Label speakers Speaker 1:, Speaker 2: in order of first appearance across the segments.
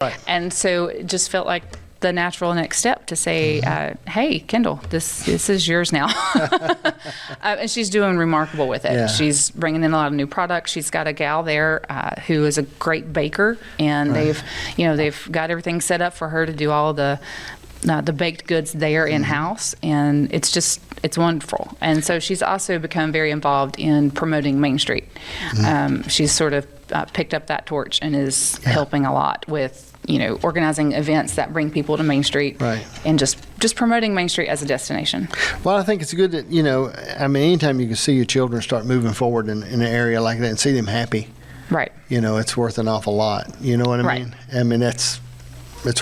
Speaker 1: Right.
Speaker 2: And so it just felt like the natural next step to say, hey, Kendall, this is yours now. And she's doing remarkable with it.
Speaker 1: Yeah.
Speaker 2: She's bringing in a lot of new products. She's got a gal there who is a great baker, and they've got everything set up for her to do all the baked goods there in-house, and it's wonderful. And so she's also become very involved in promoting Main Street. She's sort of picked up that torch and is helping a lot with organizing events that bring people to Main Street, and just promoting Main Street as a destination.
Speaker 1: Well, I think it's good that, anytime you can see your children start moving forward in an area like that and see them happy,
Speaker 2: right?
Speaker 1: It's worth an awful lot. You know what I mean? I mean, it's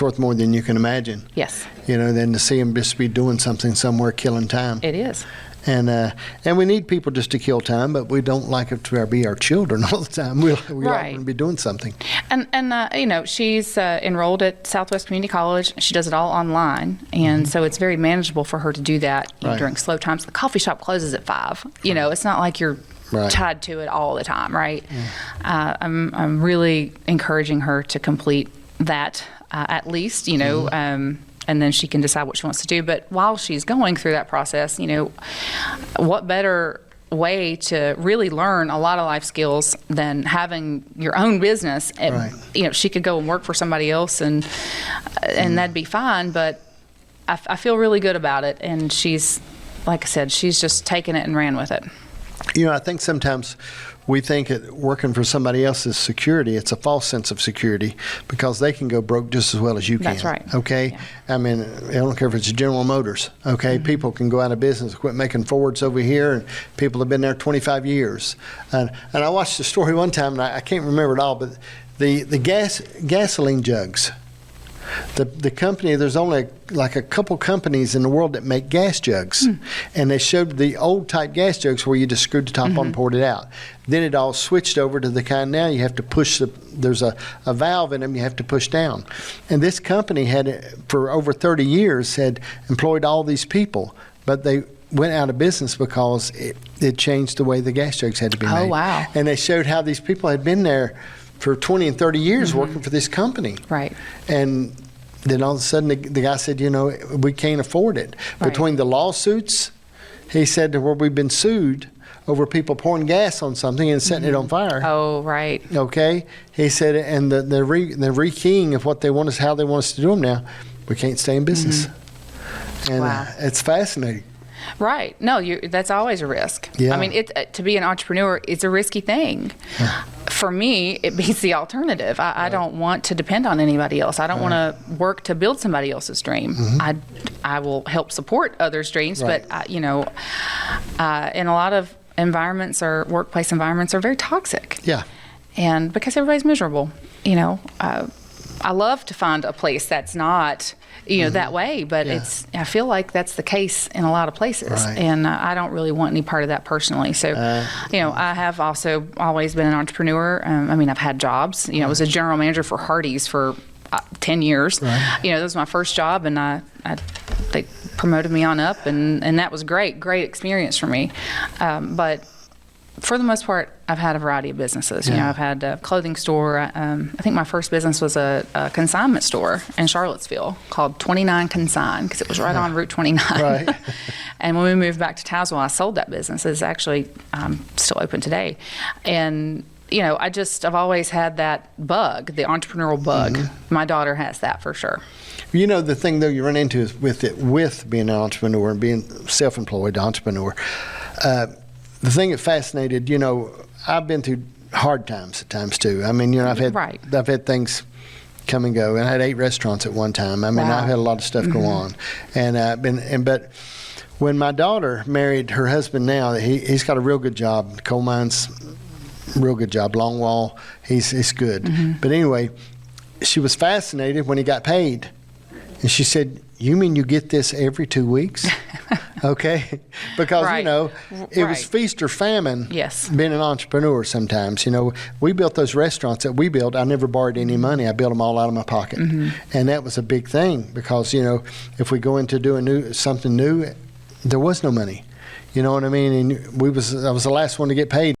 Speaker 1: worth more than you can imagine.
Speaker 2: Yes.
Speaker 1: Than to see them just be doing something somewhere, killing time.
Speaker 2: It is.
Speaker 1: And we need people just to kill time, but we don't like it to be our children all the time. We want to be doing something.
Speaker 2: And she's enrolled at Southwest Community College. She does it all online, and so it's very manageable for her to do that during slow times. The coffee shop closes at 5. It's not like you're tied to it all the time, right? I'm really encouraging her to complete that at least, and then she can decide what she wants to do. But while she's going through that process, what better way to really learn a lot of life skills than having your own business? She could go and work for somebody else, and that'd be fine. But I feel really good about it. And she's, like I said, she's just taken it and ran with it.
Speaker 1: I think sometimes we think that working for somebody else is security. It's a false sense of security, because they can go broke just as well as you can.
Speaker 2: That's right.
Speaker 1: Okay? Yeah. I mean, I don't care if it's General Motors. Okay? People can go out of business, quit making Fords over here, and people have been there 25 years. And I watched a story one time, and I can't remember it all, but the gasoline jugs. The company, there's only like a couple companies in the world that make gas jugs. And they showed the old type gas jugs where you just screwed the top on and poured it out. Then it all switched over to the kind now you have to push there's a valve in them you have to push down. And this company had, for over 30 years, had employed all these people, but they went out of business because it changed the way the gas jugs had to be made.
Speaker 2: Oh, wow.
Speaker 1: And they showed how these people had been there for 20 and 30 years working for this company.
Speaker 2: Right.
Speaker 1: And then all of a sudden the guy said, we can't afford it. Between the lawsuits, he said, where we've been sued over people pouring gas on something and setting it on fire.
Speaker 2: Oh, right.
Speaker 1: Okay. He said, and the rekeying of what they want us, how they want us to do them now, we can't stay in business. And it's fascinating.
Speaker 2: Right. No, that's always a risk.
Speaker 1: Yeah.
Speaker 2: I mean, to be an entrepreneur, it's a risky thing. For me, it beats the alternative. I don't want to depend on anybody else. I don't want to work to build somebody else's dream. I will help support others' dreams, but in a lot of environments, or workplace environments, are very toxic.
Speaker 1: Yeah.
Speaker 2: And because everybody's miserable, I love to find a place that's not that way, but I feel like that's the case in a lot of places, and I don't really want any part of that personally. So, I have also always been an entrepreneur. I've had jobs. I was a general manager for Hardee's for 10 years. That was my first job, and they promoted me on up, and that was great experience for me. But for the most part, I've had a variety of businesses. I've had a clothing store. I think my first business was a consignment store in Charlottesville called 29 Consign, because it was right on Route 29. And when we moved back to Tazewell, I sold that business. It's actually still open today. And I've always had that bug, the entrepreneurial bug. My daughter has that for sure.
Speaker 1: The thing though you run into is with being an entrepreneur and being self-employed entrepreneur. The thing that fascinated, I've been through hard times at times too. I've had things come and go, and I had 8 restaurants at one time. I've had a lot of stuff go on, but when my daughter married her husband now, he's got a real good job, coal mines, real good job, long wall. He's good. But anyway, she was fascinated when he got paid, and she said, "You mean you get this every 2 weeks?" Okay, because it was feast or famine.
Speaker 2: Yes,
Speaker 1: being an entrepreneur sometimes. We built those restaurants that we built. I never borrowed any money. I built them all out of my pocket, and that was a big thing, because if we go into doing something new, there was no money. You know what I mean? And I was the last one to get paid.